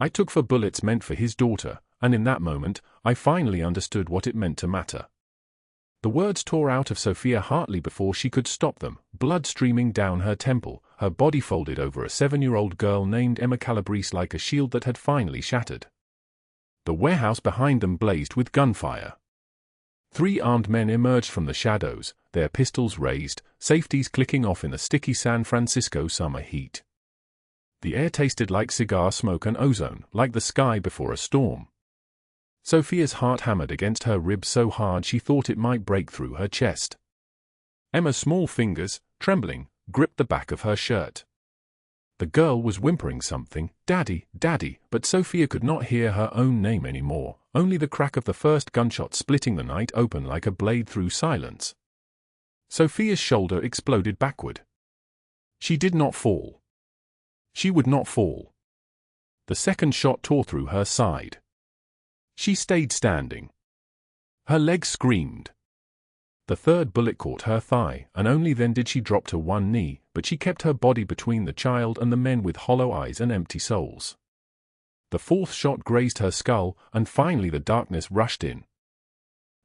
I took 4 bullets meant for his daughter, and in that moment, I finally understood what it meant to matter. The words tore out of Sofia Hartley before she could stop them, blood streaming down her temple, her body folded over a 7-year-old girl named Emma Calabrese like a shield that had finally shattered. The warehouse behind them blazed with gunfire. 3 armed men emerged from the shadows, their pistols raised, safeties clicking off in the sticky San Francisco summer heat. The air tasted like cigar smoke and ozone, like the sky before a storm. Sofia's heart hammered against her ribs so hard she thought it might break through her chest. Emma's small fingers, trembling, gripped the back of her shirt. The girl was whimpering something, "Daddy, Daddy," but Sofia could not hear her own name anymore, only the crack of the first gunshot splitting the night open like a blade through silence. Sofia's shoulder exploded backward. She did not fall. She would not fall. The second shot tore through her side. She stayed standing. Her legs screamed. The third bullet caught her thigh, and only then did she drop to one knee, but she kept her body between the child and the men with hollow eyes and empty souls. The fourth shot grazed her skull, and finally the darkness rushed in.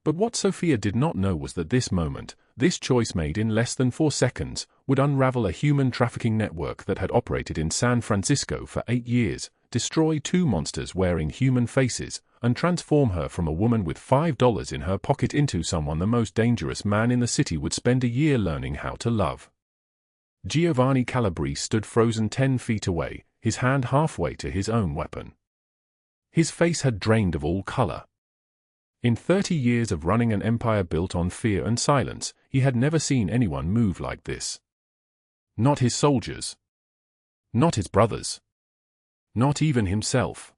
But what Sofia did not know was that this moment, this choice made in less than 4 seconds, would unravel a human trafficking network that had operated in San Francisco for 8 years, destroy 2 monsters wearing human faces, and transform her from a woman with $5 in her pocket into someone the most dangerous man in the city would spend a year learning how to love. Giovanni Calabrese stood frozen 10 feet away, his hand halfway to his own weapon. His face had drained of all color. In 30 years of running an empire built on fear and silence, he had never seen anyone move like this. Not his soldiers. Not his brothers. Not even himself.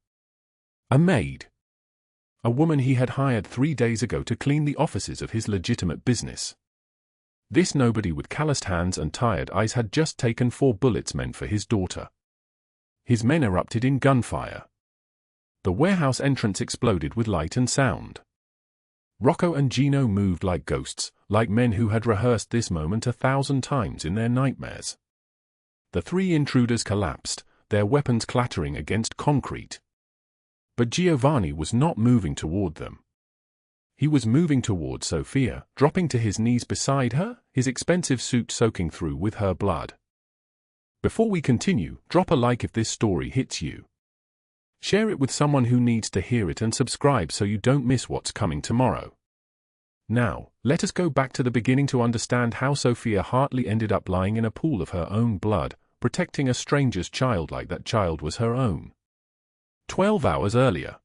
A maid. A woman he had hired 3 days ago to clean the offices of his legitimate business. This nobody with calloused hands and tired eyes had just taken 4 bullets meant for his daughter. His men erupted in gunfire. The warehouse entrance exploded with light and sound. Rocco and Gino moved like ghosts, like men who had rehearsed this moment 1,000 times in their nightmares. The 3 intruders collapsed, their weapons clattering against concrete. But Giovanni was not moving toward them. He was moving toward Sofia, dropping to his knees beside her, his expensive suit soaking through with her blood. Before we continue, drop a like if this story hits you. Share it with someone who needs to hear it and subscribe so you don't miss what's coming tomorrow. Now, let us go back to the beginning to understand how Sofia Hartley ended up lying in a pool of her own blood, protecting a stranger's child like that child was her own. 12 hours earlier.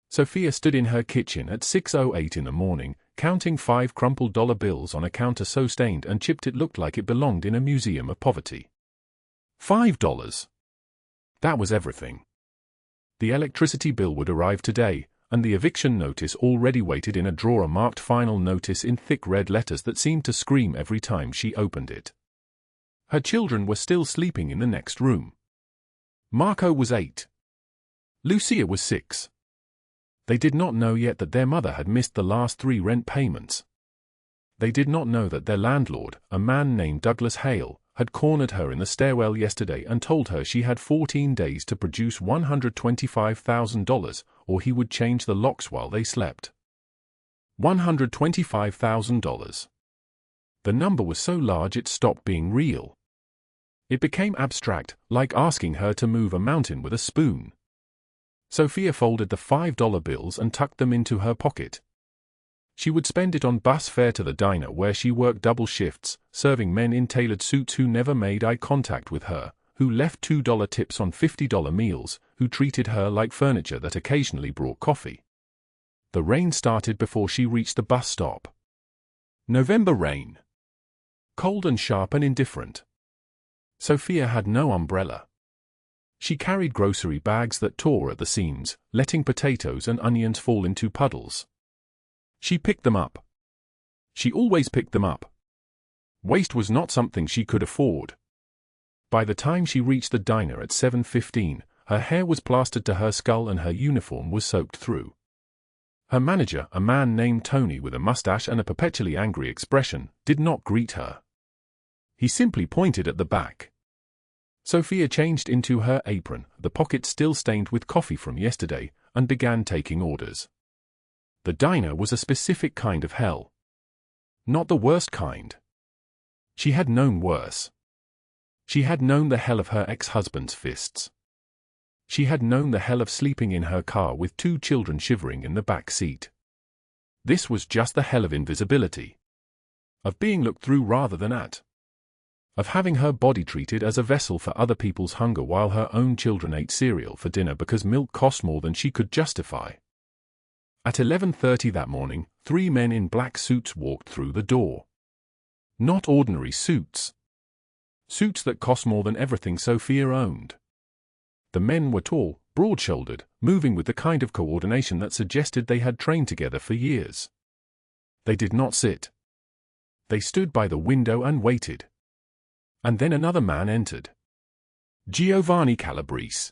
Sofia stood in her kitchen at 6:08 in the morning, counting 5 crumpled dollar bills on a counter so stained and chipped it looked like it belonged in a museum of poverty. $5. That was everything. The electricity bill would arrive today, and the eviction notice already waited in a drawer marked final notice in thick red letters that seemed to scream every time she opened it. Her children were still sleeping in the next room. Marco was 8. Lucia was 6. They did not know yet that their mother had missed the last 3 rent payments. They did not know that their landlord, a man named Douglas Hale, had cornered her in the stairwell yesterday and told her she had 14 days to produce $125,000, or he would change the locks while they slept. $125,000. The number was so large it stopped being real. It became abstract, like asking her to move a mountain with a spoon. Sofia folded the $5 bills and tucked them into her pocket. She would spend it on bus fare to the diner where she worked double shifts, serving men in tailored suits who never made eye contact with her, who left $2 tips on $50 meals, who treated her like furniture that occasionally brought coffee. The rain started before she reached the bus stop. November rain. Cold and sharp and indifferent. Sofia had no umbrella. She carried grocery bags that tore at the seams, letting potatoes and onions fall into puddles. She picked them up. She always picked them up. Waste was not something she could afford. By the time she reached the diner at 7:15, her hair was plastered to her skull and her uniform was soaked through. Her manager, a man named Tony with a mustache and a perpetually angry expression, did not greet her. He simply pointed at the back. Sofia changed into her apron, the pocket still stained with coffee from yesterday, and began taking orders. The diner was a specific kind of hell. Not the worst kind. She had known worse. She had known the hell of her ex-husband's fists. She had known the hell of sleeping in her car with 2 children shivering in the back seat. This was just the hell of invisibility. Of being looked through rather than at. Of having her body treated as a vessel for other people's hunger while her own children ate cereal for dinner because milk cost more than she could justify. At 11:30 that morning, 3 men in black suits walked through the door. Not ordinary suits. Suits that cost more than everything Sofia owned. The men were tall, broad-shouldered, moving with the kind of coordination that suggested they had trained together for years. They did not sit. They stood by the window and waited. And then another man entered. Giovanni Calabrese.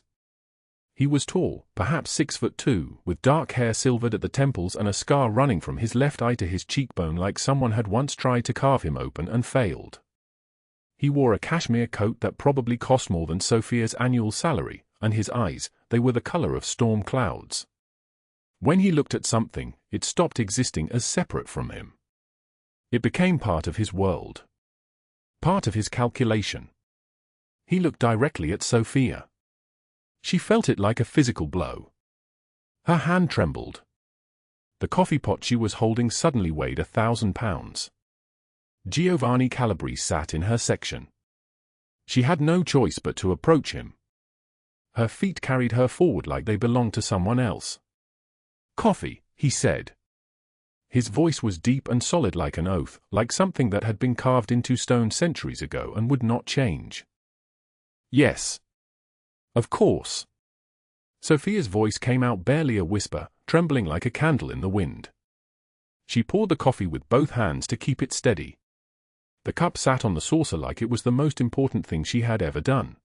He was tall, perhaps 6'2", with dark hair silvered at the temples and a scar running from his left eye to his cheekbone like someone had once tried to carve him open and failed. He wore a cashmere coat that probably cost more than Sofia's annual salary, and his eyes, they were the color of storm clouds. When he looked at something, it stopped existing as separate from him. It became part of his world. Part of his calculation. He looked directly at Sofia. She felt it like a physical blow. Her hand trembled. The coffee pot she was holding suddenly weighed 1,000 pounds. Giovanni Calabrese sat in her section. She had no choice but to approach him. Her feet carried her forward like they belonged to someone else. "Coffee," he said. His voice was deep and solid like an oath, like something that had been carved into stone centuries ago and would not change. "Yes. Of course." Sofia's voice came out barely a whisper, trembling like a candle in the wind. She poured the coffee with both hands to keep it steady. The cup sat on the saucer like it was the most important thing she had ever done.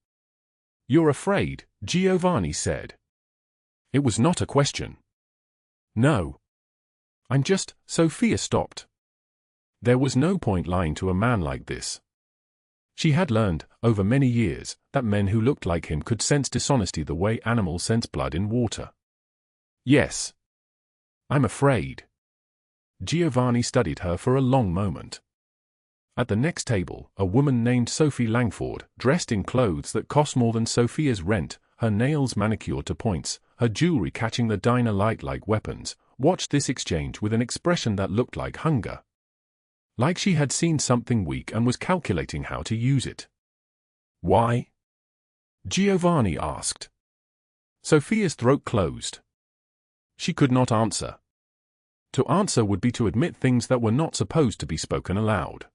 "You're afraid," Giovanni said. It was not a question. "No. I'm just..." Sofia stopped. There was no point lying to a man like this. She had learned, over many years, that men who looked like him could sense dishonesty the way animals sense blood in water. "Yes. I'm afraid." Giovanni studied her for a long moment. At the next table, a woman named Sophie Langford, dressed in clothes that cost more than Sofia's rent, her nails manicured to points, her jewelry catching the diner light like weapons, watched this exchange with an expression that looked like hunger. Like she had seen something weak and was calculating how to use it. "Why?" Giovanni asked. Sofia's throat closed. She could not answer. To answer would be to admit things that were not supposed to be spoken aloud.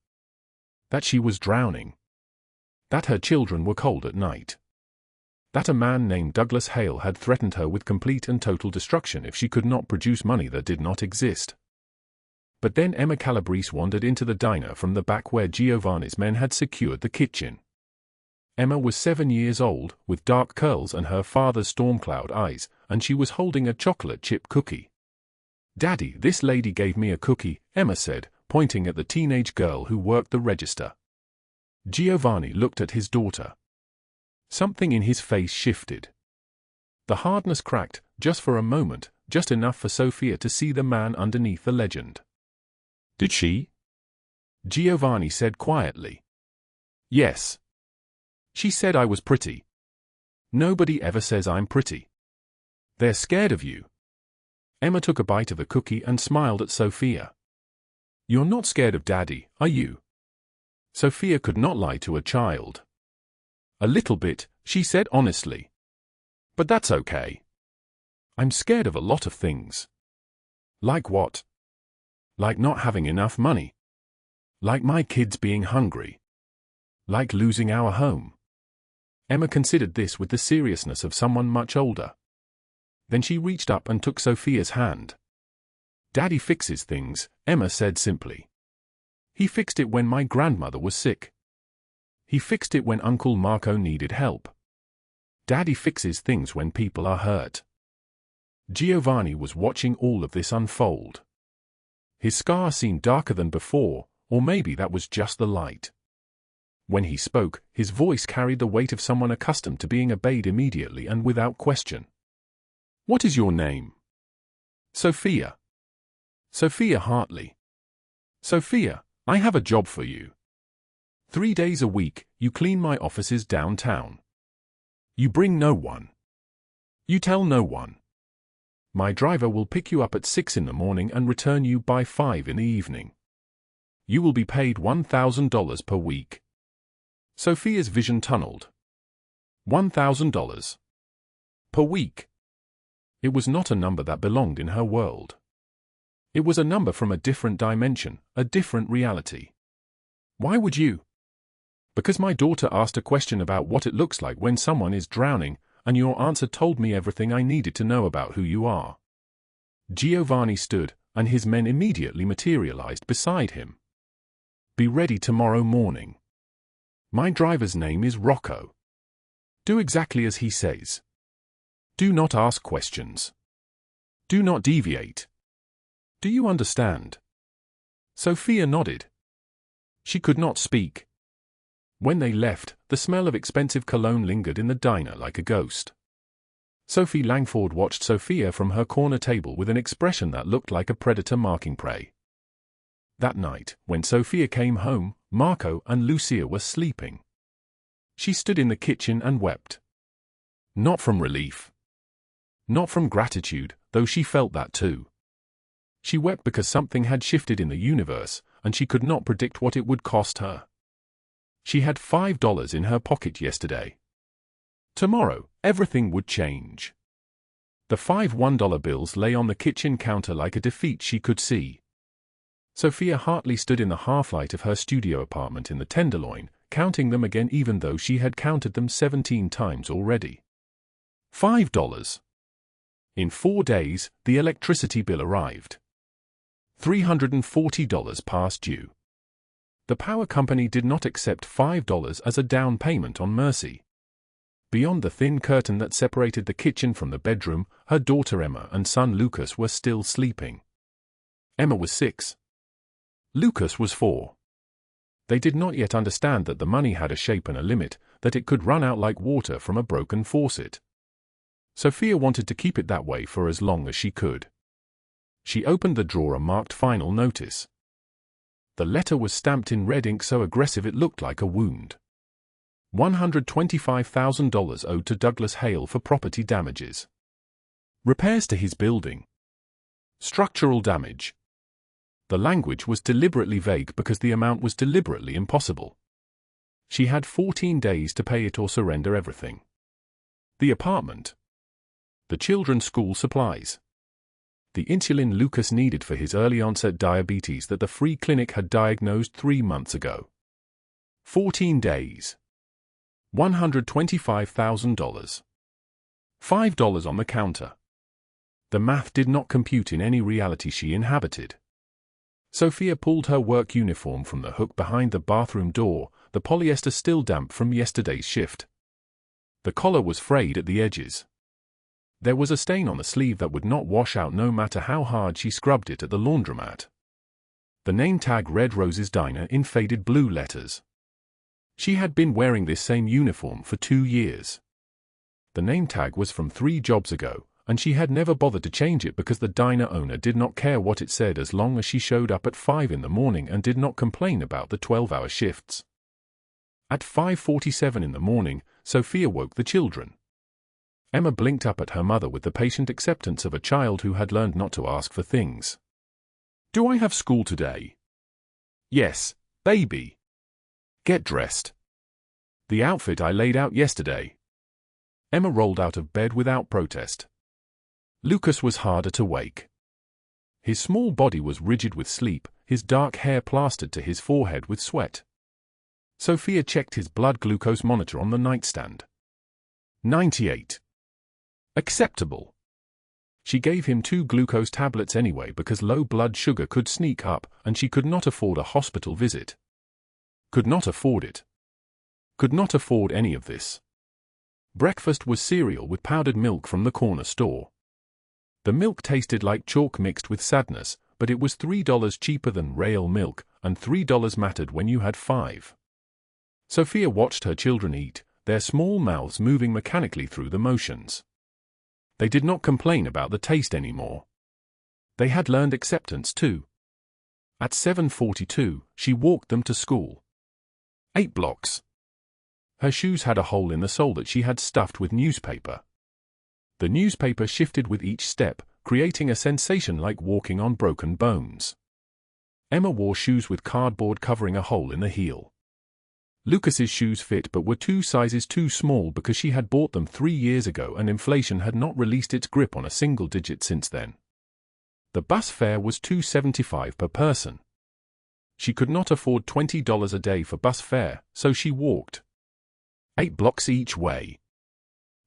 That she was drowning. That her children were cold at night. That a man named Douglas Hale had threatened her with complete and total destruction if she could not produce money that did not exist. But then Emma Calabrese wandered into the diner from the back where Giovanni's men had secured the kitchen. Emma was 7 years old, with dark curls and her father's storm-cloud eyes, and she was holding a chocolate chip cookie. "Daddy, this lady gave me a cookie," Emma said, pointing at the teenage girl who worked the register. Giovanni looked at his daughter. Something in his face shifted. The hardness cracked, just for a moment, just enough for Sofia to see the man underneath the legend. "Did she?" Giovanni said quietly. "Yes. She said I was pretty. Nobody ever says I'm pretty. They're scared of you." Emma took a bite of the cookie and smiled at Sofia. "You're not scared of Daddy, are you?" Sofia could not lie to a child. "A little bit," she said honestly. "But that's okay. I'm scared of a lot of things." "Like what?" "Like not having enough money. Like my kids being hungry. Like losing our home." Emma considered this with the seriousness of someone much older. Then she reached up and took Sofia's hand. "Daddy fixes things," Emma said simply. "He fixed it when my grandmother was sick. He fixed it when Uncle Marco needed help. Daddy fixes things when people are hurt." Giovanni was watching all of this unfold. His scar seemed darker than before, or maybe that was just the light. When he spoke, his voice carried the weight of someone accustomed to being obeyed immediately and without question. "What is your name?" "Sofia. Sofia Hartley." "Sofia, I have a job for you. 3 days a week, you clean my offices downtown. You bring no one. You tell no one. My driver will pick you up at 6 in the morning and return you by 5 in the evening. You will be paid $1,000 per week." Sofia's vision tunneled. $1,000 per week. It was not a number that belonged in her world. It was a number from a different dimension, a different reality. "Why would you?" "Because my daughter asked a question about what it looks like when someone is drowning, and your answer told me everything I needed to know about who you are." Giovanni stood, and his men immediately materialized beside him. "Be ready tomorrow morning. My driver's name is Rocco. Do exactly as he says. Do not ask questions. Do not deviate. Do you understand?" Sofia nodded. She could not speak. When they left, the smell of expensive cologne lingered in the diner like a ghost. Sophie Langford watched Sofia from her corner table with an expression that looked like a predator marking prey. That night, when Sofia came home, Marco and Lucia were sleeping. She stood in the kitchen and wept. Not from relief. Not from gratitude, though she felt that too. She wept because something had shifted in the universe, and she could not predict what it would cost her. She had $5 in her pocket yesterday. Tomorrow, everything would change. The 5 $1 bills lay on the kitchen counter like a defeat she could see. Sofia Hartley stood in the half-light of her studio apartment in the Tenderloin, counting them again even though she had counted them 17 times already. $5. In 4 days, the electricity bill arrived. $340 past due. The power company did not accept $5 as a down payment on Mercy. Beyond the thin curtain that separated the kitchen from the bedroom, her daughter Emma and son Lucas were still sleeping. Emma was 6. Lucas was 4. They did not yet understand that the money had a shape and a limit, that it could run out like water from a broken faucet. Sofia wanted to keep it that way for as long as she could. She opened the drawer marked Final Notice. The letter was stamped in red ink so aggressive it looked like a wound. $125,000 owed to Douglas Hale for property damages. Repairs to his building. Structural damage. The language was deliberately vague because the amount was deliberately impossible. She had 14 days to pay it or surrender everything. The apartment. The children's school supplies. The insulin Lucas needed for his early-onset diabetes that the free clinic had diagnosed 3 months ago. 14 days. $125,000. $5 on the counter. The math did not compute in any reality she inhabited. Sofia pulled her work uniform from the hook behind the bathroom door, the polyester still damp from yesterday's shift. The collar was frayed at the edges. There was a stain on the sleeve that would not wash out no matter how hard she scrubbed it at the laundromat. The name tag read Rose's Diner in faded blue letters. She had been wearing this same uniform for 2 years. The name tag was from 3 jobs ago, and she had never bothered to change it because the diner owner did not care what it said as long as she showed up at 5 in the morning and did not complain about the 12-hour shifts. At 5:47 in the morning, Sofia woke the children. Emma blinked up at her mother with the patient acceptance of a child who had learned not to ask for things. "Do I have school today?" "Yes, baby." "Get dressed." "The outfit I laid out yesterday." Emma rolled out of bed without protest. Lucas was harder to wake. His small body was rigid with sleep, his dark hair plastered to his forehead with sweat. Sofia checked his blood glucose monitor on the nightstand. 98. Acceptable. She gave him 2 glucose tablets anyway because low blood sugar could sneak up and she could not afford a hospital visit. Could not afford it. Could not afford any of this. Breakfast was cereal with powdered milk from the corner store. The milk tasted like chalk mixed with sadness, but it was $3 cheaper than rail milk, and $3 mattered when you had 5. Sofia watched her children eat, their small mouths moving mechanically through the motions. They did not complain about the taste anymore. They had learned acceptance too. At 7:42, she walked them to school. 8 blocks. Her shoes had a hole in the sole that she had stuffed with newspaper. The newspaper shifted with each step, creating a sensation like walking on broken bones. Emma wore shoes with cardboard covering a hole in the heel. Lucas's shoes fit but were 2 sizes too small because she had bought them 3 years ago and inflation had not released its grip on a single digit since then. The bus fare was $2.75 per person. She could not afford $20 a day for bus fare, so she walked 8 blocks each way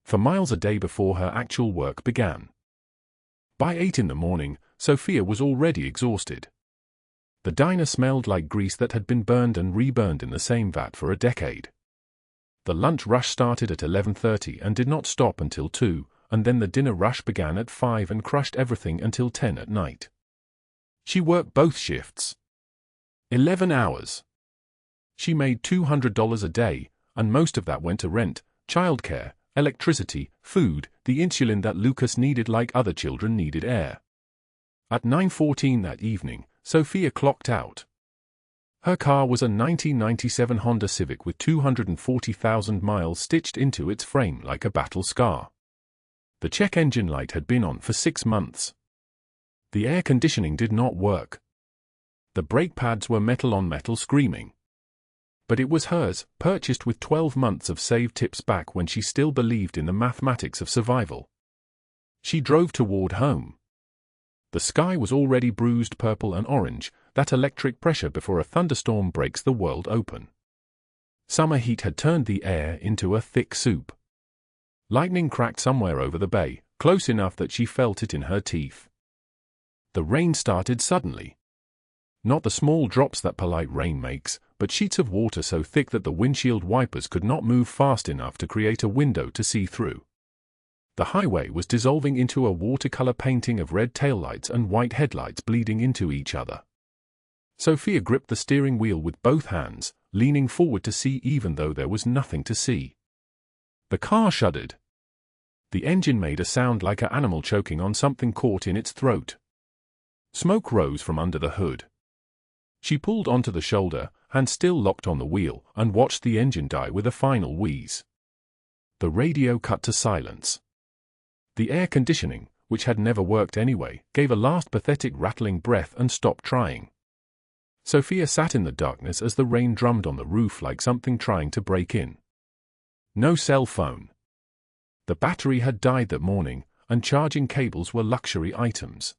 for miles a day before her actual work began. By 8 in the morning, Sofia was already exhausted. The diner smelled like grease that had been burned and reburned in the same vat for a decade. The lunch rush started at 11:30 and did not stop until 2, and then the dinner rush began at 5 and crushed everything until 10 at night. She worked both shifts. 11 hours. She made $200 a day, and most of that went to rent, childcare, electricity, food, the insulin that Lucas needed like other children needed air. At 9:14 that evening, Sofia clocked out. Her car was a 1997 Honda Civic with 240,000 miles stitched into its frame like a battle scar. The check engine light had been on for 6 months. The air conditioning did not work. The brake pads were metal on metal screaming. But it was hers, purchased with 12 months of saved tips back when she still believed in the mathematics of survival. She drove toward home. The sky was already bruised purple and orange, that electric pressure before a thunderstorm breaks the world open. Summer heat had turned the air into a thick soup. Lightning cracked somewhere over the bay, close enough that she felt it in her teeth. The rain started suddenly. Not the small drops that polite rain makes, but sheets of water so thick that the windshield wipers could not move fast enough to create a window to see through. The highway was dissolving into a watercolor painting of red taillights and white headlights bleeding into each other. Sofia gripped the steering wheel with both hands, leaning forward to see even though there was nothing to see. The car shuddered. The engine made a sound like an animal choking on something caught in its throat. Smoke rose from under the hood. She pulled onto the shoulder, hand still locked on the wheel, and watched the engine die with a final wheeze. The radio cut to silence. The air conditioning, which had never worked anyway, gave a last pathetic rattling breath and stopped trying. Sofia sat in the darkness as the rain drummed on the roof like something trying to break in. No cell phone. The battery had died that morning, and charging cables were luxury items.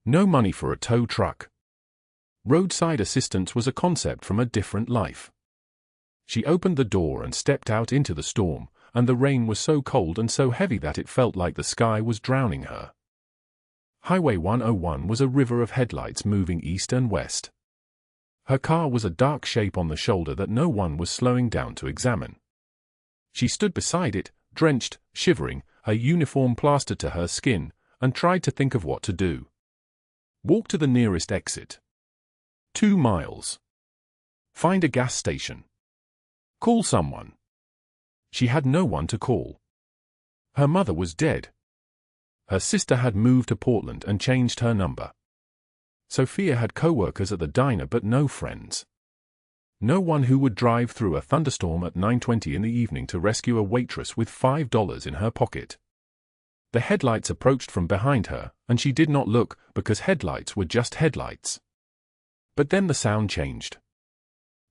No money for a tow truck. Roadside assistance was a concept from a different life. She opened the door and stepped out into the storm, and the rain was so cold and so heavy that it felt like the sky was drowning her. Highway 101 was a river of headlights moving east and west. Her car was a dark shape on the shoulder that no one was slowing down to examine. She stood beside it, drenched, shivering, her uniform plastered to her skin, and tried to think of what to do. Walk to the nearest exit. 2 miles. Find a gas station. Call someone. She had no one to call. Her mother was dead. Her sister had moved to Portland and changed her number. Sofia had co-workers at the diner but no friends. No one who would drive through a thunderstorm at 9:20 in the evening to rescue a waitress with $5 in her pocket. The headlights approached from behind her, and she did not look because headlights were just headlights. But then the sound changed.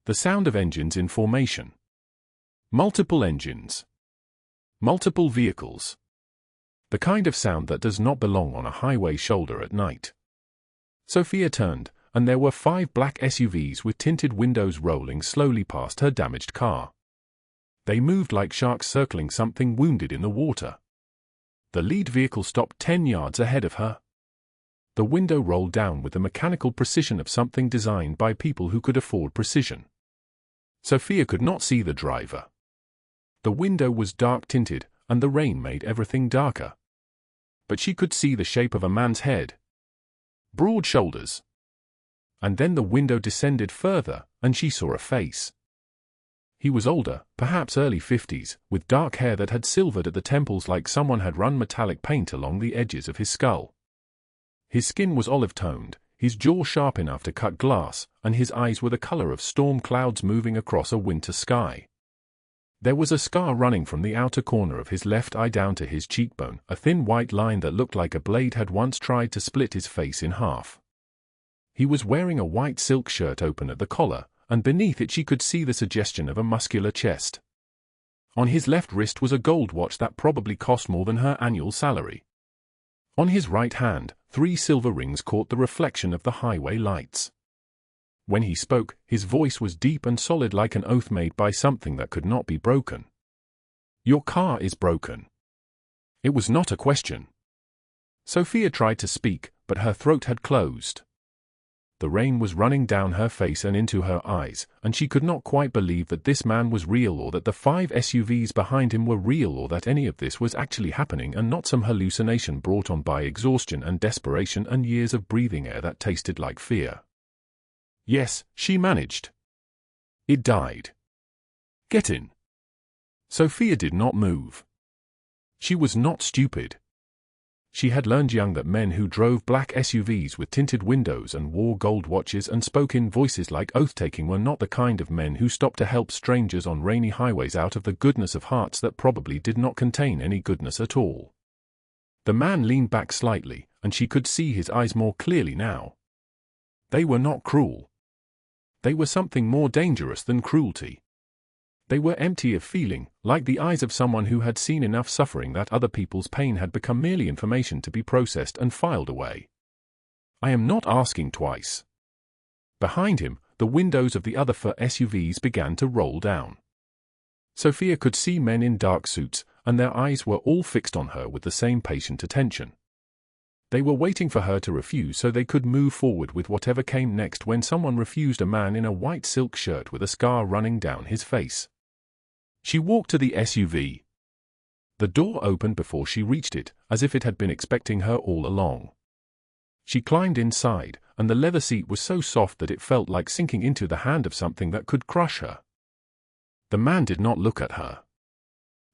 The sound of engines in formation. Multiple engines. Multiple vehicles. The kind of sound that does not belong on a highway shoulder at night. Sofia turned, and there were 5 black SUVs with tinted windows rolling slowly past her damaged car. They moved like sharks circling something wounded in the water. The lead vehicle stopped 10 yards ahead of her. The window rolled down with the mechanical precision of something designed by people who could afford precision. Sofia could not see the driver. The window was dark-tinted, and the rain made everything darker. But she could see the shape of a man's head. Broad shoulders. And then the window descended further, and she saw a face. He was older, perhaps early 50s, with dark hair that had silvered at the temples like someone had run metallic paint along the edges of his skull. His skin was olive-toned, his jaw sharp enough to cut glass, and his eyes were the color of storm clouds moving across a winter sky. There was a scar running from the outer corner of his left eye down to his cheekbone, a thin white line that looked like a blade had once tried to split his face in half. He was wearing a white silk shirt open at the collar, and beneath it she could see the suggestion of a muscular chest. On his left wrist was a gold watch that probably cost more than her annual salary. On his right hand, 3 silver rings caught the reflection of the highway lights. When he spoke, his voice was deep and solid like an oath made by something that could not be broken. "Your car is broken." It was not a question. Sofia tried to speak, but her throat had closed. The rain was running down her face and into her eyes, and she could not quite believe that this man was real or that the 5 SUVs behind him were real or that any of this was actually happening and not some hallucination brought on by exhaustion and desperation and years of breathing air that tasted like fear. "Yes," she managed. "It died. Get in." Sofia did not move. She was not stupid. She had learned young that men who drove black SUVs with tinted windows and wore gold watches and spoke in voices like oath-taking were not the kind of men who stopped to help strangers on rainy highways out of the goodness of hearts that probably did not contain any goodness at all. The man leaned back slightly, and she could see his eyes more clearly now. They were not cruel. They were something more dangerous than cruelty. They were empty of feeling, like the eyes of someone who had seen enough suffering that other people's pain had become merely information to be processed and filed away. "I am not asking twice." Behind him, the windows of the other 4 SUVs began to roll down. Sofia could see men in dark suits, and their eyes were all fixed on her with the same patient attention. They were waiting for her to refuse so they could move forward with whatever came next when someone refused a man in a white silk shirt with a scar running down his face. She walked to the SUV. The door opened before she reached it, as if it had been expecting her all along. She climbed inside, and the leather seat was so soft that it felt like sinking into the hand of something that could crush her. The man did not look at her.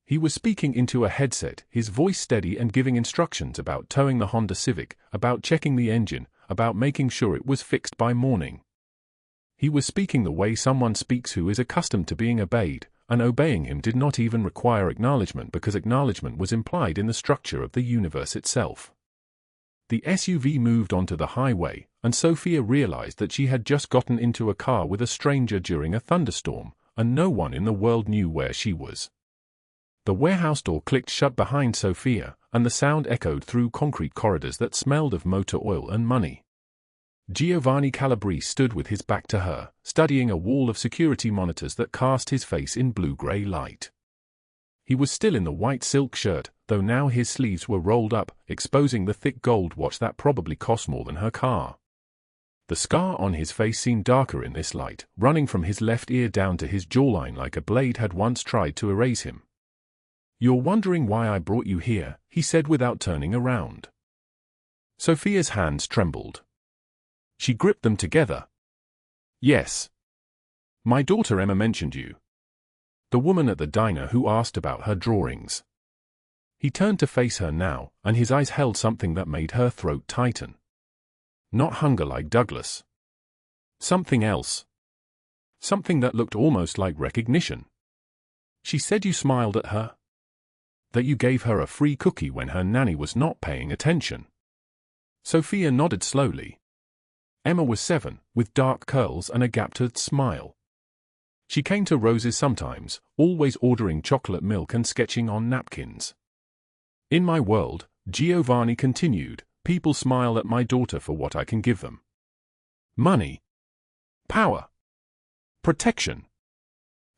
He was speaking into a headset, his voice steady and giving instructions about towing the Honda Civic, about checking the engine, about making sure it was fixed by morning. He was speaking the way someone speaks who is accustomed to being obeyed, and obeying him did not even require acknowledgement because acknowledgement was implied in the structure of the universe itself. The SUV moved onto the highway, and Sofia realized that she had just gotten into a car with a stranger during a thunderstorm, and no one in the world knew where she was. The warehouse door clicked shut behind Sofia, and the sound echoed through concrete corridors that smelled of motor oil and money. Giovanni Calabrese stood with his back to her, studying a wall of security monitors that cast his face in blue-gray light. He was still in the white silk shirt, though now his sleeves were rolled up, exposing the thick gold watch that probably cost more than her car. The scar on his face seemed darker in this light, running from his left ear down to his jawline like a blade had once tried to erase him. "You're wondering why I brought you here," he said without turning around. Sofia's hands trembled. She gripped them together. "Yes. My daughter Emma mentioned you. The woman at the diner who asked about her drawings." He turned to face her now, and his eyes held something that made her throat tighten. Not hunger like Douglas. Something else. Something that looked almost like recognition. "She said you smiled at her? That you gave her a free cookie when her nanny was not paying attention?" Sofia nodded slowly. Emma was 7, with dark curls and a gap-toothed smile. She came to Rose's sometimes, always ordering chocolate milk and sketching on napkins. "In my world," Giovanni continued, "people smile at my daughter for what I can give them. Money. Power. Protection."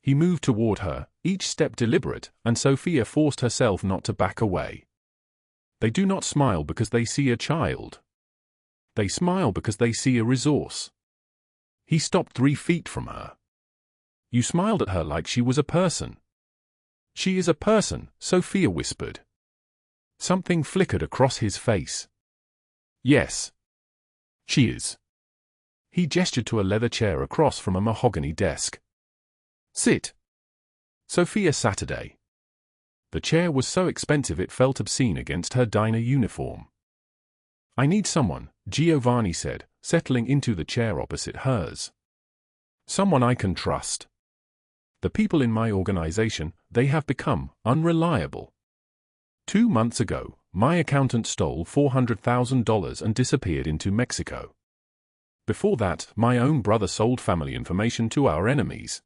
He moved toward her, each step deliberate, and Sofia forced herself not to back away. "They do not smile because they see a child. They smile because they see a resource." He stopped 3 feet from her. "You smiled at her like she was a person." "She is a person," Sofia whispered. Something flickered across his face. "Yes. She is." He gestured to a leather chair across from a mahogany desk. "Sit." Sofia Saturday. The chair was so expensive it felt obscene against her diner uniform. I need someone, Giovanni said, settling into the chair opposite hers. Someone I can trust. The people in my organization, they have become unreliable. 2 months ago, my accountant stole $400,000 and disappeared into Mexico. Before that, my own brother sold family information to our enemies.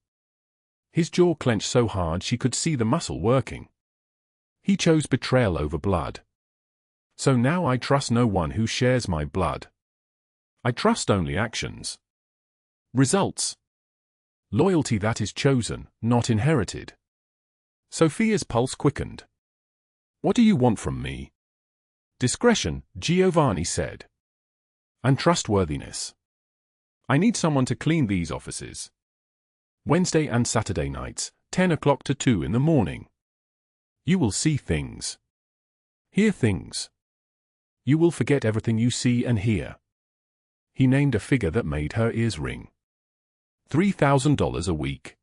His jaw clenched so hard she could see the muscle working. He chose betrayal over blood. So now I trust no one who shares my blood. I trust only actions. Results. Loyalty that is chosen, not inherited. Sofia's pulse quickened. What do you want from me? Discretion, Giovanni said. And trustworthiness. I need someone to clean these offices. Wednesday and Saturday nights, 10 o'clock to 2 in the morning. You will see things. Hear things. You will forget everything you see and hear. He named a figure that made her ears ring. $3,000 a week.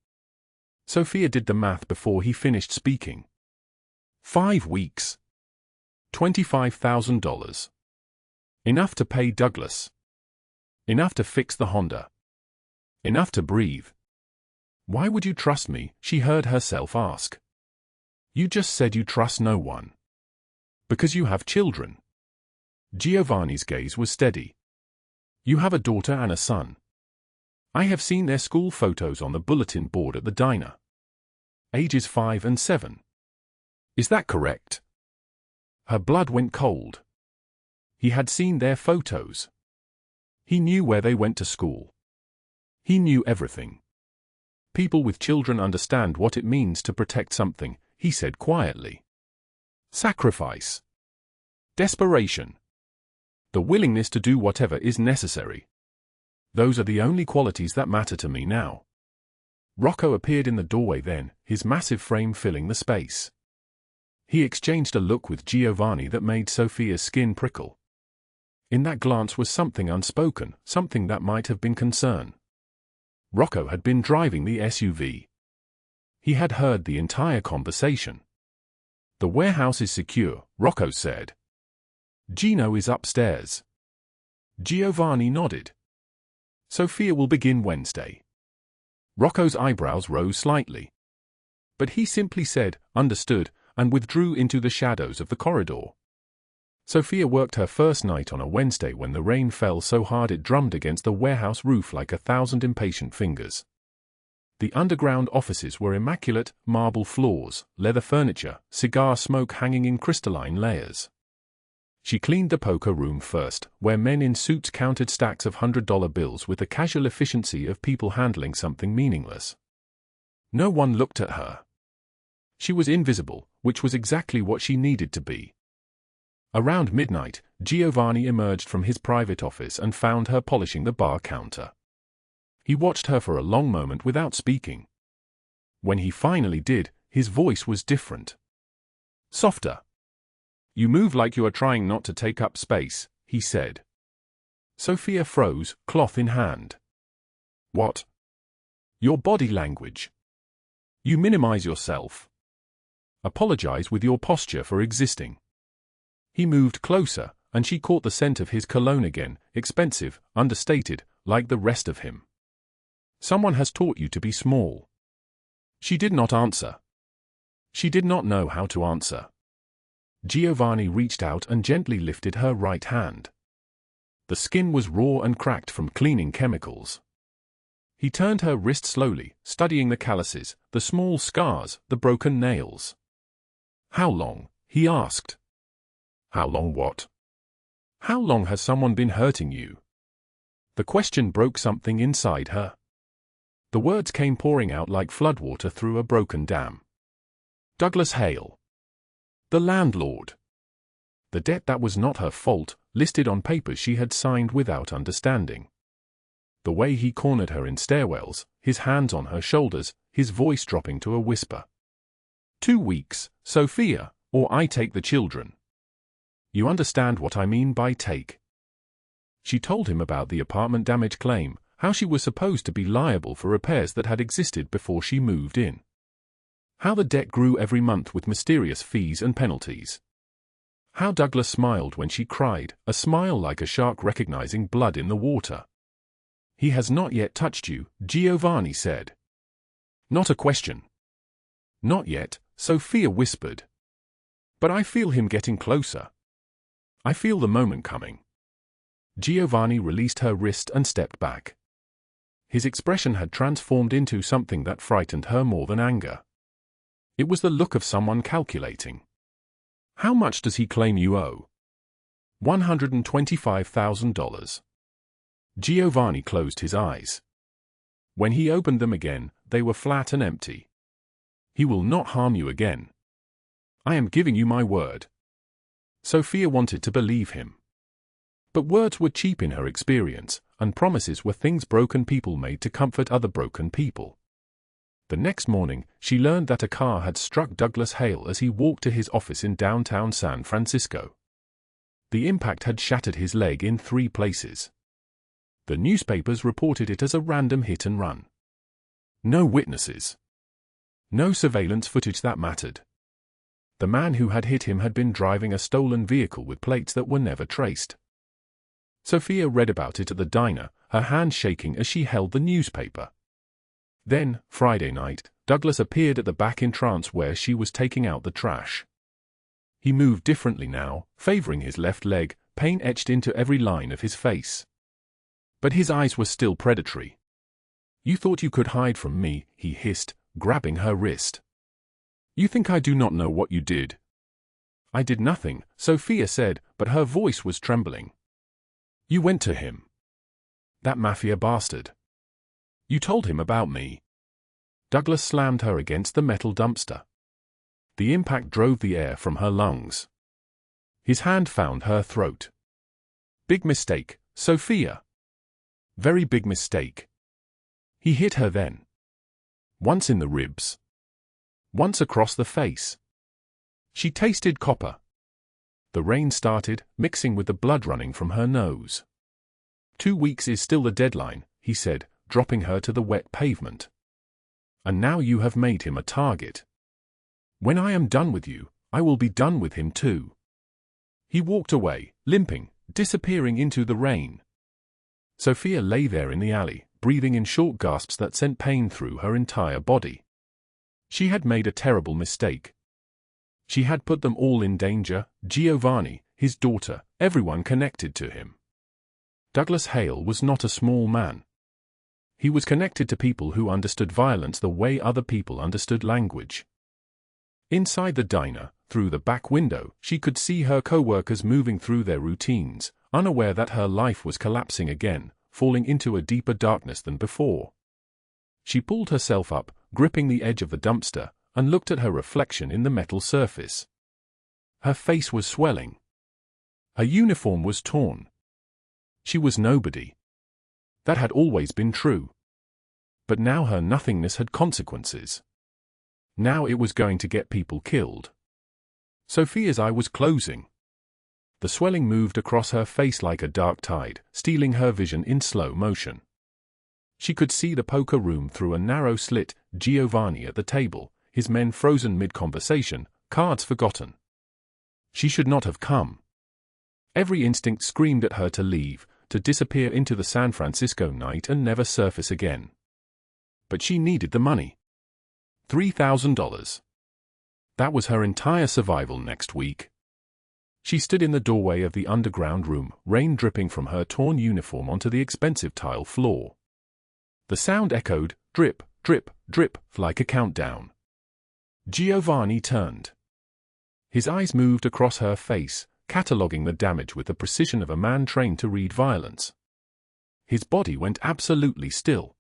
Sofia did the math before he finished speaking. 5 weeks. $25,000. Enough to pay Douglas. Enough to fix the Honda. Enough to breathe. Why would you trust me? She heard herself ask. You just said you trust no one. Because you have children. Giovanni's gaze was steady. You have a daughter and a son. I have seen their school photos on the bulletin board at the diner. Ages 5 and 7. Is that correct? Her blood went cold. He had seen their photos. He knew where they went to school. He knew everything. People with children understand what it means to protect something, he said quietly. Sacrifice. Desperation. The willingness to do whatever is necessary. Those are the only qualities that matter to me now. Rocco appeared in the doorway then, his massive frame filling the space. He exchanged a look with Giovanni that made Sofia's skin prickle. In that glance was something unspoken, something that might have been concern. Rocco had been driving the SUV. He had heard the entire conversation. The warehouse is secure, Rocco said. Gino is upstairs. Giovanni nodded. Sofia will begin Wednesday. Rocco's eyebrows rose slightly. But he simply said, understood, and withdrew into the shadows of the corridor. Sofia worked her first night on a Wednesday when the rain fell so hard it drummed against the warehouse roof like 1,000 impatient fingers. The underground offices were immaculate, marble floors, leather furniture, cigar smoke hanging in crystalline layers. She cleaned the poker room first, where men in suits counted stacks of $100 bills with the casual efficiency of people handling something meaningless. No one looked at her. She was invisible, which was exactly what she needed to be. Around midnight, Giovanni emerged from his private office and found her polishing the bar counter. He watched her for a long moment without speaking. When he finally did, his voice was different. Softer. You move like you are trying not to take up space, he said. Sofia froze, cloth in hand. What? Your body language. You minimize yourself. Apologize with your posture for existing. He moved closer, and she caught the scent of his cologne again, expensive, understated, like the rest of him. Someone has taught you to be small. She did not answer. She did not know how to answer. Giovanni reached out and gently lifted her right hand. The skin was raw and cracked from cleaning chemicals. He turned her wrist slowly, studying the calluses, the small scars, the broken nails. How long? He asked. How long what? How long has someone been hurting you? The question broke something inside her. The words came pouring out like floodwater through a broken dam. Douglas Hale. The landlord. The debt that was not her fault, listed on papers she had signed without understanding. The way he cornered her in stairwells, his hands on her shoulders, his voice dropping to a whisper. 2 weeks, Sofia, or I take the children. You understand what I mean by take. She told him about the apartment damage claim, how she was supposed to be liable for repairs that had existed before she moved in. How the debt grew every month with mysterious fees and penalties. How Douglas smiled when she cried, a smile like a shark recognizing blood in the water. "He has not yet touched you," Giovanni said. "Not a question." "Not yet," Sofia whispered. "But I feel him getting closer. I feel the moment coming." Giovanni released her wrist and stepped back. His expression had transformed into something that frightened her more than anger. It was the look of someone calculating. "How much does he claim you owe?" $125,000. Giovanni closed his eyes. When he opened them again, they were flat and empty. "He will not harm you again. I am giving you my word." Sofia wanted to believe him. But words were cheap in her experience, and promises were things broken people made to comfort other broken people. The next morning, she learned that a car had struck Douglas Hale as he walked to his office in downtown San Francisco. The impact had shattered his leg in 3 places. The newspapers reported it as a random hit and run. No witnesses. No surveillance footage that mattered. The man who had hit him had been driving a stolen vehicle with plates that were never traced. Sofia read about it at the diner, her hand shaking as she held the newspaper. Then, Friday night, Douglas appeared at the back entrance where she was taking out the trash. He moved differently now, favoring his left leg, pain etched into every line of his face. But his eyes were still predatory. "You thought you could hide from me," he hissed, grabbing her wrist. "You think I do not know what you did?" "I did nothing," Sofia said, but her voice was trembling. "You went to him. That Mafia bastard. You told him about me." Douglas slammed her against the metal dumpster. The impact drove the air from her lungs. His hand found her throat. "Big mistake, Sofia. Very big mistake." He hit her then. Once in the ribs. Once across the face. She tasted copper. The rain started, mixing with the blood running from her nose. 2 weeks is still the deadline, he said, dropping her to the wet pavement. "And now you have made him a target. When I am done with you, I will be done with him too." He walked away, limping, disappearing into the rain. Sofia lay there in the alley, breathing in short gasps that sent pain through her entire body. She had made a terrible mistake. She had put them all in danger, Giovanni, his daughter, everyone connected to him. Douglas Hale was not a small man. He was connected to people who understood violence the way other people understood language. Inside the diner, through the back window, she could see her co-workers moving through their routines, unaware that her life was collapsing again, falling into a deeper darkness than before. She pulled herself up, gripping the edge of the dumpster, and looked at her reflection in the metal surface. Her face was swelling. Her uniform was torn. She was nobody. That had always been true. But now her nothingness had consequences. Now it was going to get people killed. Sofia's eye was closing. The swelling moved across her face like a dark tide, stealing her vision in slow motion. She could see the poker room through a narrow slit, Giovanni at the table, his men frozen mid-conversation, cards forgotten. She should not have come. Every instinct screamed at her to leave, to disappear into the San Francisco night and never surface again. But she needed the money. $3,000. That was her entire survival next week. She stood in the doorway of the underground room, rain dripping from her torn uniform onto the expensive tile floor. The sound echoed, drip, drip, drip, like a countdown. Giovanni turned. His eyes moved across her face, cataloguing the damage with the precision of a man trained to read violence. His body went absolutely still.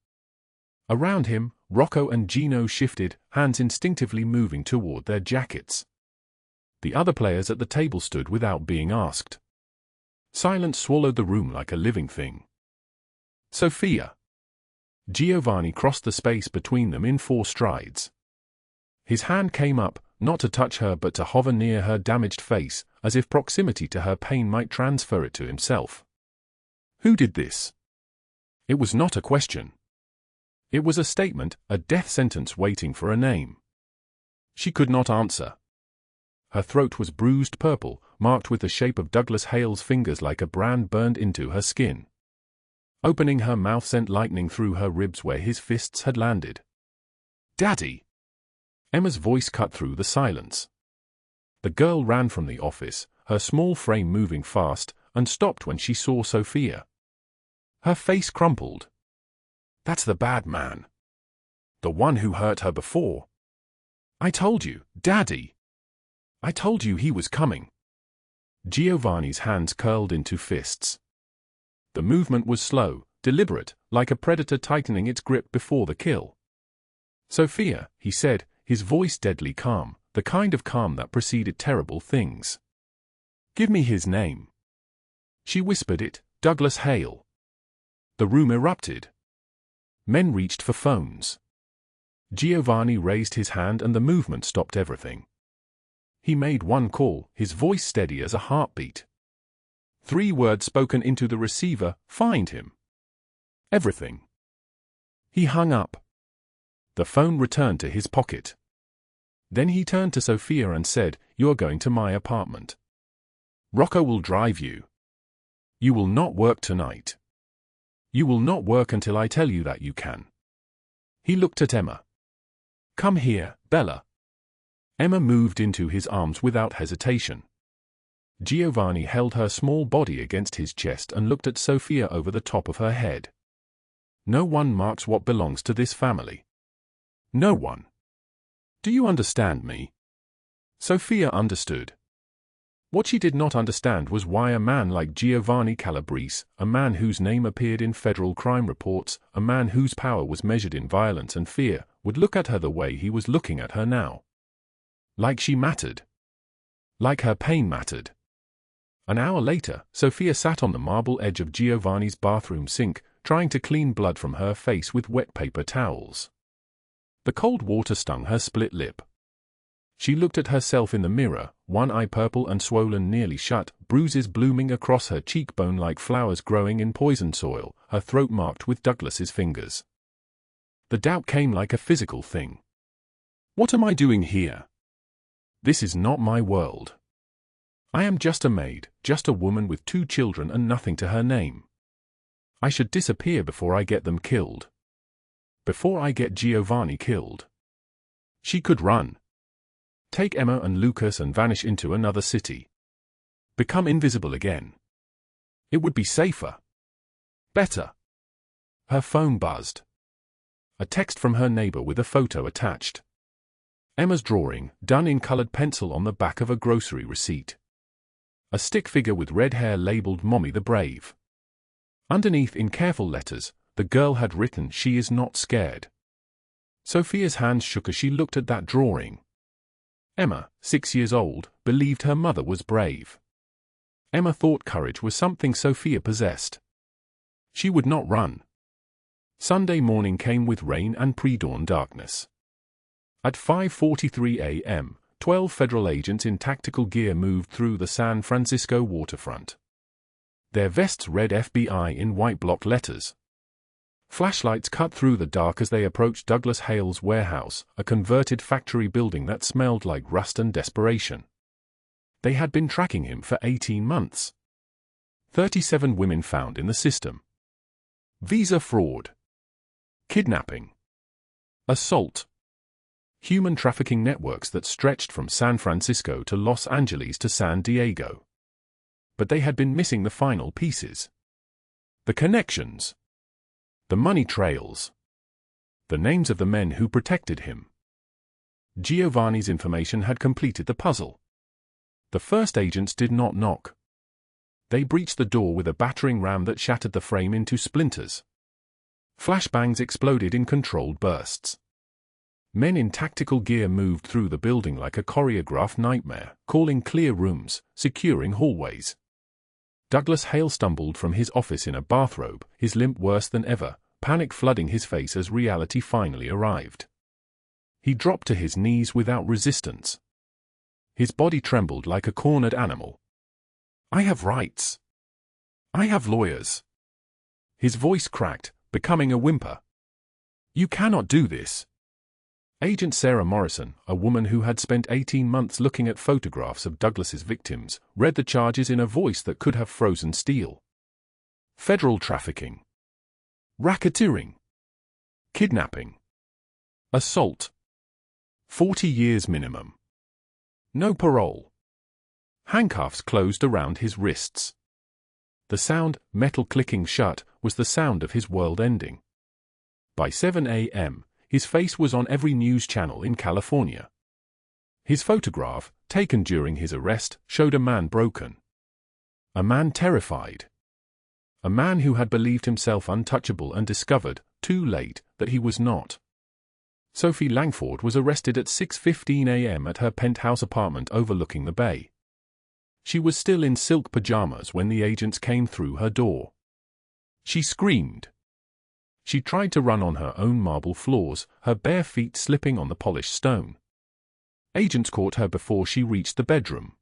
Around him, Rocco and Gino shifted, hands instinctively moving toward their jackets. The other players at the table stood without being asked. Silence swallowed the room like a living thing. "Sofia." Giovanni crossed the space between them in 4 strides. His hand came up, not to touch her but to hover near her damaged face, as if proximity to her pain might transfer it to himself. "Who did this?" It was not a question. It was a statement, a death sentence waiting for a name. She could not answer. Her throat was bruised purple, marked with the shape of Douglas Hale's fingers like a brand burned into her skin. Opening her mouth sent lightning through her ribs where his fists had landed. "Daddy!" Emma's voice cut through the silence. The girl ran from the office, her small frame moving fast, and stopped when she saw Sofia. Her face crumpled. "That's the bad man. The one who hurt her before. I told you, Daddy. I told you he was coming." Giovanni's hands curled into fists. The movement was slow, deliberate, like a predator tightening its grip before the kill. "Sofia," he said, his voice deadly calm, the kind of calm that preceded terrible things. "Give me his name." She whispered it, "Douglas Hale." The room erupted. Men reached for phones. Giovanni raised his hand and the movement stopped everything. He made one call, his voice steady as a heartbeat. 3 words spoken into the receiver: "Find him." Everything. He hung up. The phone returned to his pocket. Then he turned to Sofia and said, "You're going to my apartment. Rocco will drive you. You will not work tonight. You will not work until I tell you that you can." He looked at Emma. "Come here, Bella." Emma moved into his arms without hesitation. Giovanni held her small body against his chest and looked at Sofia over the top of her head. "No one marks what belongs to this family. No one. Do you understand me?" Sofia understood. What she did not understand was why a man like Giovanni Calabrese, a man whose name appeared in federal crime reports, a man whose power was measured in violence and fear, would look at her the way he was looking at her now. Like she mattered. Like her pain mattered. An hour later, Sofia sat on the marble edge of Giovanni's bathroom sink, trying to clean blood from her face with wet paper towels. The cold water stung her split lip. She looked at herself in the mirror, one eye purple and swollen nearly shut, bruises blooming across her cheekbone like flowers growing in poisoned soil, her throat marked with Douglas's fingers. The doubt came like a physical thing. What am I doing here? This is not my world. I am just a maid, just a woman with 2 children and nothing to her name. I should disappear before I get them killed. Before I get Giovanni killed. She could run. Take Emma and Lucas and vanish into another city. Become invisible again. It would be safer. Better. Her phone buzzed. A text from her neighbor with a photo attached. Emma's drawing, done in colored pencil on the back of a grocery receipt. A stick figure with red hair labeled Mommy the Brave. Underneath in careful letters, the girl had written, "She is not scared." Sofia's hands shook as she looked at that drawing. Emma, 6 years old, believed her mother was brave. Emma thought courage was something Sofia possessed. She would not run. Sunday morning came with rain and pre-dawn darkness. At 5:43 a.m., 12 federal agents in tactical gear moved through the San Francisco waterfront. Their vests read FBI in white block letters. Flashlights cut through the dark as they approached Douglas Hale's warehouse, a converted factory building that smelled like rust and desperation. They had been tracking him for 18 months. 37 women found in the system. Visa fraud. Kidnapping. Assault. Human trafficking networks that stretched from San Francisco to Los Angeles to San Diego. But they had been missing the final pieces. The connections. The money trails. The names of the men who protected him. Giovanni's information had completed the puzzle. The first agents did not knock. They breached the door with a battering ram that shattered the frame into splinters. Flashbangs exploded in controlled bursts. Men in tactical gear moved through the building like a choreographed nightmare, calling clear rooms, securing hallways. Douglas Hale stumbled from his office in a bathrobe, his limp worse than ever, panic flooding his face as reality finally arrived. He dropped to his knees without resistance. His body trembled like a cornered animal. "I have rights. I have lawyers." His voice cracked, becoming a whimper. "You cannot do this. Agent Sarah Morrison, a woman who had spent 18 months looking at photographs of Douglas's victims, read the charges in a voice that could have frozen steel. Federal trafficking. Racketeering. Kidnapping. Assault. 40 years minimum. No parole. Handcuffs closed around his wrists. The sound, metal clicking shut, was the sound of his world ending. By 7 a.m., his face was on every news channel in California. His photograph, taken during his arrest, showed a man broken. A man terrified. A man who had believed himself untouchable and discovered, too late, that he was not. Sophie Langford was arrested at 6:15 a.m. at her penthouse apartment overlooking the bay. She was still in silk pajamas when the agents came through her door. She screamed. She tried to run on her own marble floors, her bare feet slipping on the polished stone. Agents caught her before she reached the bedroom.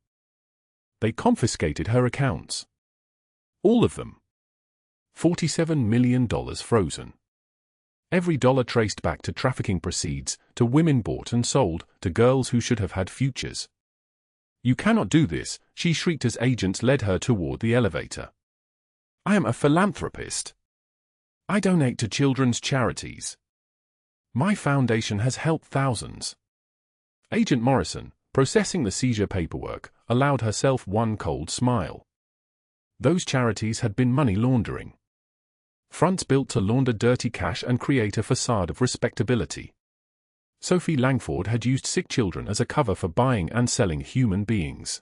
They confiscated her accounts. All of them. $47 million frozen. Every dollar traced back to trafficking proceeds, to women bought and sold, to girls who should have had futures. "You cannot do this," she shrieked as agents led her toward the elevator. "I am a philanthropist. I donate to children's charities. My foundation has helped thousands." Agent Morrison, processing the seizure paperwork, allowed herself one cold smile. Those charities had been money laundering. Fronts built to launder dirty cash and create a facade of respectability. Sophie Langford had used sick children as a cover for buying and selling human beings.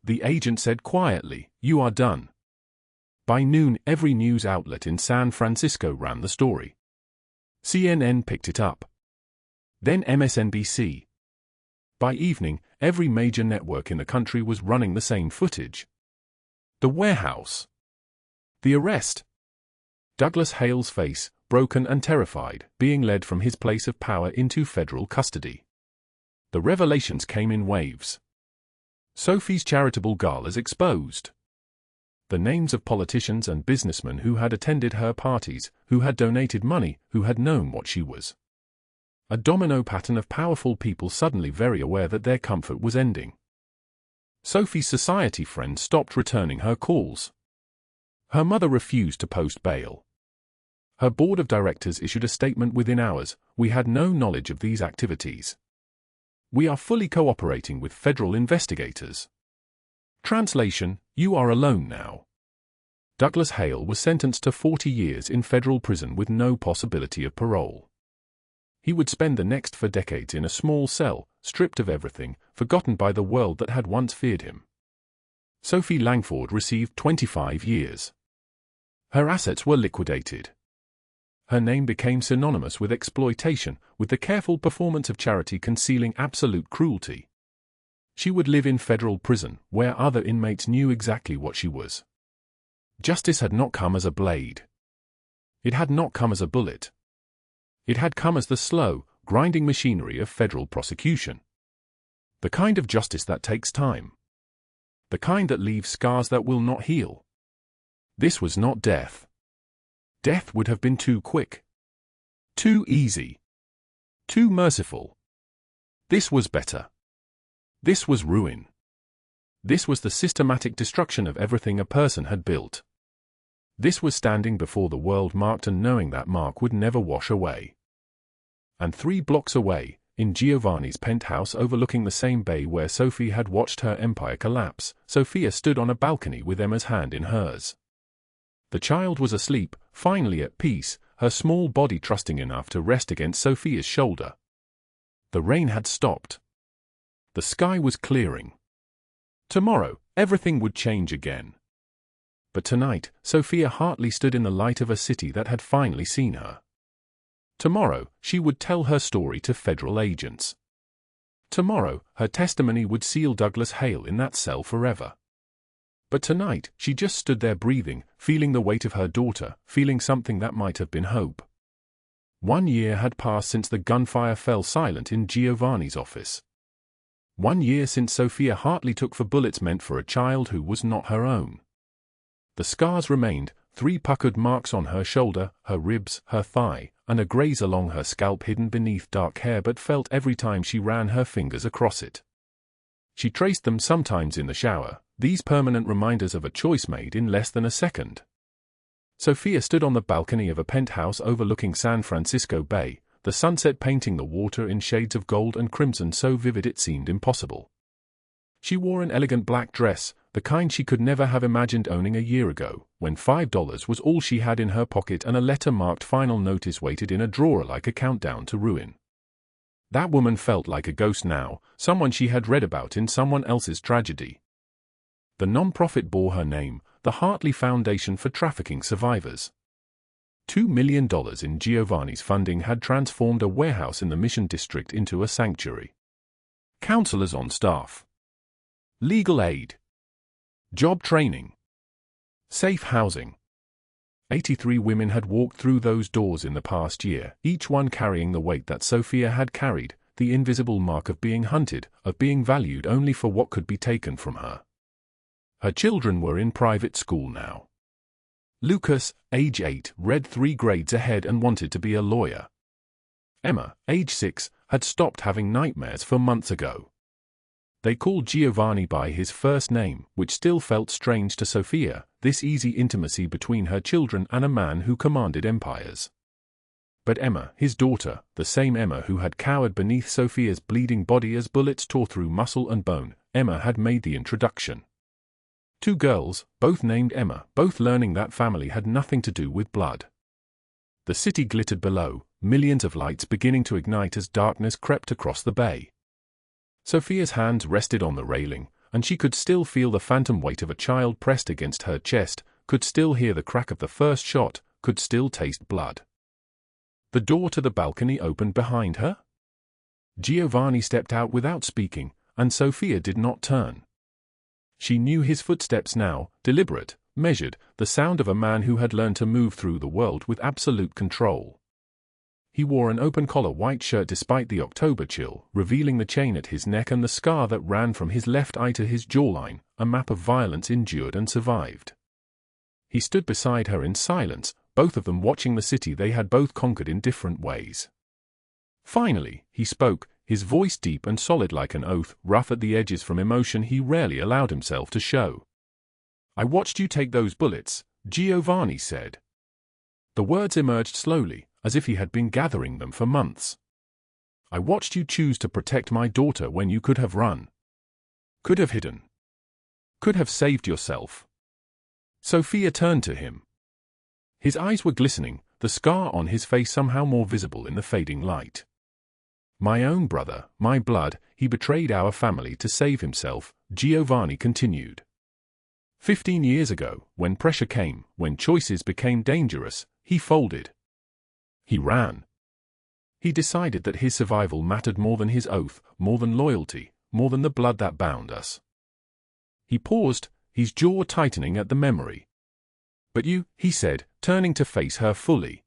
The agent said quietly, "You are done." By noon, every news outlet in San Francisco ran the story. CNN picked it up. Then MSNBC. By evening, every major network in the country was running the same footage. The warehouse. The arrest. Douglas Hale's face, broken and terrified, being led from his place of power into federal custody. The revelations came in waves. Sophie's charitable galas exposed. The names of politicians and businessmen who had attended her parties, who had donated money, who had known what she was. A domino pattern of powerful people suddenly very aware that their comfort was ending. Sophie's society friends stopped returning her calls. Her mother refused to post bail. Her board of directors issued a statement within hours: "We had no knowledge of these activities. We are fully cooperating with federal investigators." Translation: You are alone now. Douglas Hale was sentenced to 40 years in federal prison with no possibility of parole. He would spend the next 4 decades in a small cell, stripped of everything, forgotten by the world that had once feared him. Sophie Langford received 25 years. Her assets were liquidated. Her name became synonymous with exploitation, with the careful performance of charity concealing absolute cruelty. She would live in federal prison, where other inmates knew exactly what she was. Justice had not come as a blade. It had not come as a bullet. It had come as the slow, grinding machinery of federal prosecution. The kind of justice that takes time. The kind that leaves scars that will not heal. This was not death. Death would have been too quick. Too easy. Too merciful. This was better. This was ruin. This was the systematic destruction of everything a person had built. This was standing before the world marked and knowing that mark would never wash away. And 3 blocks away, in Giovanni's penthouse overlooking the same bay where Sophie had watched her empire collapse, Sophia stood on a balcony with Emma's hand in hers. The child was asleep, finally at peace, her small body trusting enough to rest against Sophia's shoulder. The rain had stopped. The sky was clearing. Tomorrow, everything would change again. But tonight, Sofia Hartley stood in the light of a city that had finally seen her. Tomorrow, she would tell her story to federal agents. Tomorrow, her testimony would seal Douglas Hale in that cell forever. But tonight, she just stood there breathing, feeling the weight of her daughter, feeling something that might have been hope. 1 year had passed since the gunfire fell silent in Giovanni's office. 1 year since Sofia Hartley took for bullets meant for a child who was not her own. The scars remained, 3 puckered marks on her shoulder, her ribs, her thigh, and a graze along her scalp hidden beneath dark hair but felt every time she ran her fingers across it. She traced them sometimes in the shower, these permanent reminders of a choice made in less than a second. Sofia stood on the balcony of a penthouse overlooking San Francisco Bay, the sunset painting the water in shades of gold and crimson so vivid it seemed impossible. She wore an elegant black dress, the kind she could never have imagined owning a year ago, when $5 was all she had in her pocket and a letter marked final notice waited in a drawer like a countdown to ruin. That woman felt like a ghost now, someone she had read about in someone else's tragedy. The non-profit bore her name, the Hartley Foundation for Trafficking Survivors. $2 million in Giovanni's funding had transformed a warehouse in the Mission District into a sanctuary. Counselors on staff. Legal aid. Job training. Safe housing. 83 women had walked through those doors in the past year, each one carrying the weight that Sofia had carried, the invisible mark of being hunted, of being valued only for what could be taken from her. Her children were in private school now. Lucas, age 8, read 3 grades ahead and wanted to be a lawyer. Emma, age 6, had stopped having nightmares for months ago. They called Giovanni by his first name, which still felt strange to Sofia, this easy intimacy between her children and a man who commanded empires. But Emma, his daughter, the same Emma who had cowered beneath Sofia's bleeding body as bullets tore through muscle and bone, Emma had made the introduction. 2 girls, both named Emma, both learning that family had nothing to do with blood. The city glittered below, millions of lights beginning to ignite as darkness crept across the bay. Sofia's hands rested on the railing, and she could still feel the phantom weight of a child pressed against her chest, could still hear the crack of the first shot, could still taste blood. The door to the balcony opened behind her. Giovanni stepped out without speaking, and Sofia did not turn. She knew his footsteps now, deliberate, measured, the sound of a man who had learned to move through the world with absolute control. He wore an open-collar white shirt despite the October chill, revealing the chain at his neck and the scar that ran from his left eye to his jawline, a map of violence endured and survived. He stood beside her in silence, both of them watching the city they had both conquered in different ways. Finally, he spoke, his voice deep and solid like an oath, rough at the edges from emotion he rarely allowed himself to show. "I watched you take those bullets," Giovanni said. The words emerged slowly, as if he had been gathering them for months. "I watched you choose to protect my daughter when you could have run. Could have hidden. Could have saved yourself." Sofia turned to him. His eyes were glistening, the scar on his face somehow more visible in the fading light. "My own brother, my blood, he betrayed our family to save himself," Giovanni continued. 15 years ago, when pressure came, when choices became dangerous, he folded. He ran. He decided that his survival mattered more than his oath, more than loyalty, more than the blood that bound us. He paused, his jaw tightening at the memory. "But you," he said, turning to face her fully.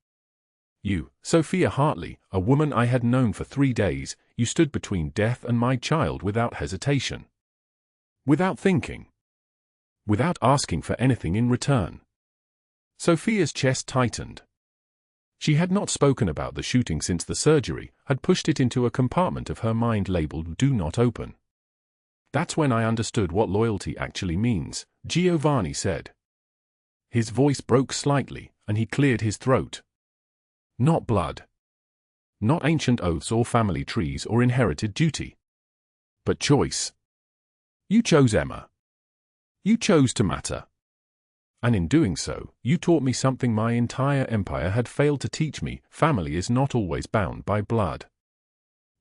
"You, Sofia Hartley, a woman I had known for 3 days, you stood between death and my child without hesitation. Without thinking. Without asking for anything in return." Sofia's chest tightened. She had not spoken about the shooting since the surgery, had pushed it into a compartment of her mind labeled "Do Not Open." "That's when I understood what loyalty actually means," Giovanni said. His voice broke slightly, and he cleared his throat. "Not blood. Not ancient oaths or family trees or inherited duty. But choice. You chose Emma. You chose to matter. And in doing so, you taught me something my entire empire had failed to teach me: family is not always bound by blood."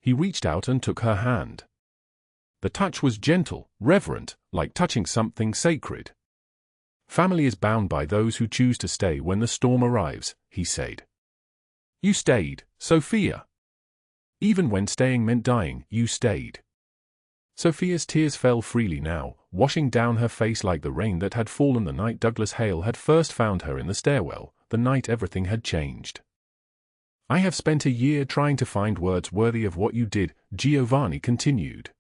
He reached out and took her hand. The touch was gentle, reverent, like touching something sacred. "Family is bound by those who choose to stay when the storm arrives," he said. "You stayed, Sofia. Even when staying meant dying, you stayed." Sofia's tears fell freely now, washing down her face like the rain that had fallen the night Douglas Hale had first found her in the stairwell, the night everything had changed. "I have spent a year trying to find words worthy of what you did," Giovanni continued.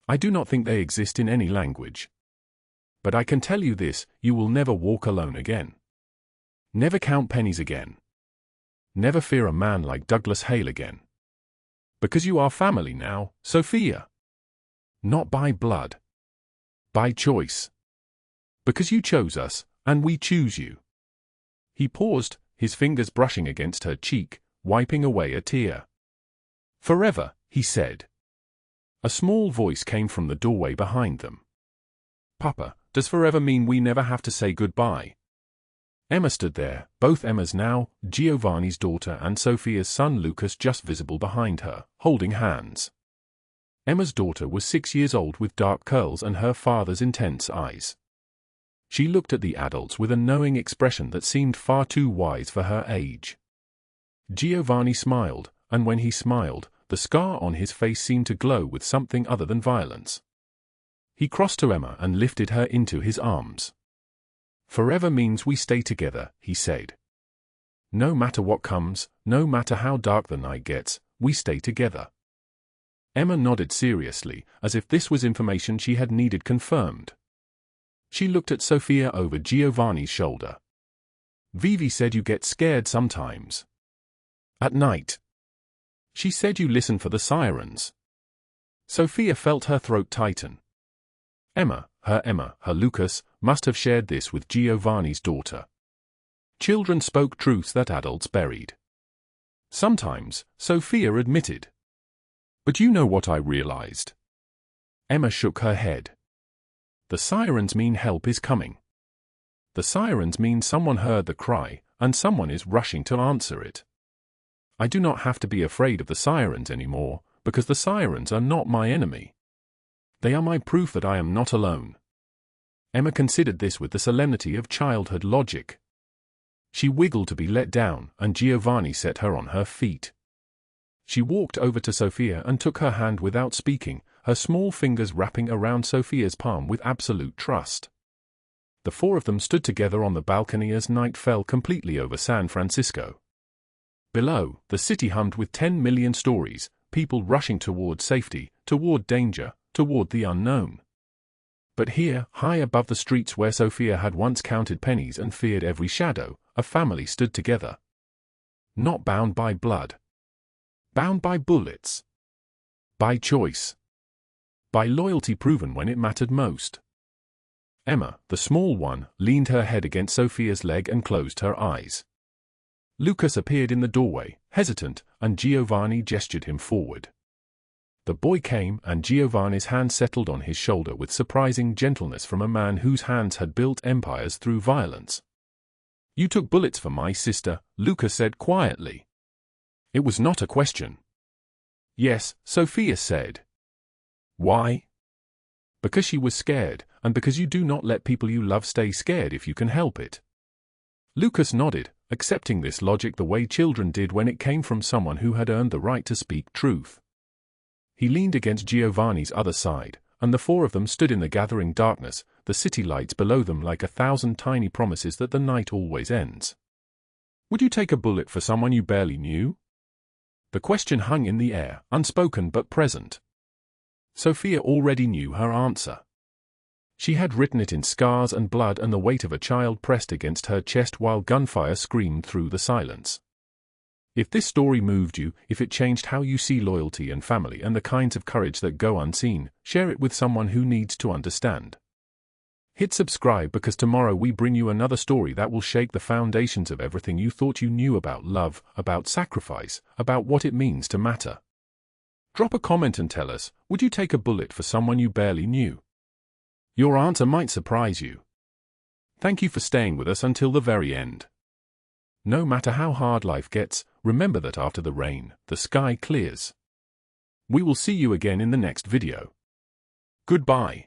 "I do not think they exist in any language. But I can tell you this: you will never walk alone again. Never count pennies again. Never fear a man like Douglas Hale again. Because you are family now, Sofia. Not by blood. By choice. Because you chose us, and we choose you. He paused, his fingers brushing against her cheek, wiping away a tear. Forever, he said. A small voice came from the doorway behind them. Papa, does forever mean we never have to say goodbye? Emma stood there, both Emma's now, Giovanni's daughter and Sofia's son Lucas just visible behind her, holding hands. Emma's daughter was 6 years old with dark curls and her father's intense eyes. She looked at the adults with a knowing expression that seemed far too wise for her age. Giovanni smiled, and when he smiled, the scar on his face seemed to glow with something other than violence. He crossed to Emma and lifted her into his arms. Forever means we stay together, he said. No matter what comes, no matter how dark the night gets, we stay together. Emma nodded seriously, as if this was information she had needed confirmed. She looked at Sofia over Giovanni's shoulder. Vivi said you get scared sometimes. At night. She said you listen for the sirens. Sofia felt her throat tighten. Emma, her Lucas, must have shared this with Giovanni's daughter. Children spoke truths that adults buried. Sometimes, Sofia admitted. But you know what I realized. Emma shook her head. The sirens mean help is coming. The sirens mean someone heard the cry, and someone is rushing to answer it. I do not have to be afraid of the sirens anymore, because the sirens are not my enemy. They are my proof that I am not alone. Emma considered this with the solemnity of childhood logic. She wiggled to be let down, and Giovanni set her on her feet. She walked over to Sofia and took her hand without speaking, her small fingers wrapping around Sofia's palm with absolute trust. The four of them stood together on the balcony as night fell completely over San Francisco. Below, the city hummed with 10 million stories, people rushing toward safety, toward danger, toward the unknown. But here, high above the streets where Sofia had once counted pennies and feared every shadow, a family stood together. Not bound by blood. Bound by bullets. By choice. By loyalty proven when it mattered most. Emma, the small one, leaned her head against Sofia's leg and closed her eyes. Lucas appeared in the doorway, hesitant, and Giovanni gestured him forward. The boy came, and Giovanni's hand settled on his shoulder with surprising gentleness from a man whose hands had built empires through violence. You took bullets for my sister, Lucas said quietly. It was not a question. Yes, Sofia said. Why? Because she was scared, and because you do not let people you love stay scared if you can help it. Lucas nodded, accepting this logic the way children did when it came from someone who had earned the right to speak truth. He leaned against Giovanni's other side, and the four of them stood in the gathering darkness, the city lights below them like 1,000 tiny promises that the night always ends. Would you take a bullet for someone you barely knew? The question hung in the air, unspoken but present. Sofia already knew her answer. She had written it in scars and blood and the weight of a child pressed against her chest while gunfire screamed through the silence. If this story moved you, if it changed how you see loyalty and family and the kinds of courage that go unseen, share it with someone who needs to understand. Hit subscribe because tomorrow we bring you another story that will shake the foundations of everything you thought you knew about love, about sacrifice, about what it means to matter. Drop a comment and tell us, would you take a bullet for someone you barely knew? Your answer might surprise you. Thank you for staying with us until the very end. No matter how hard life gets, remember that after the rain, the sky clears. We will see you again in the next video. Goodbye.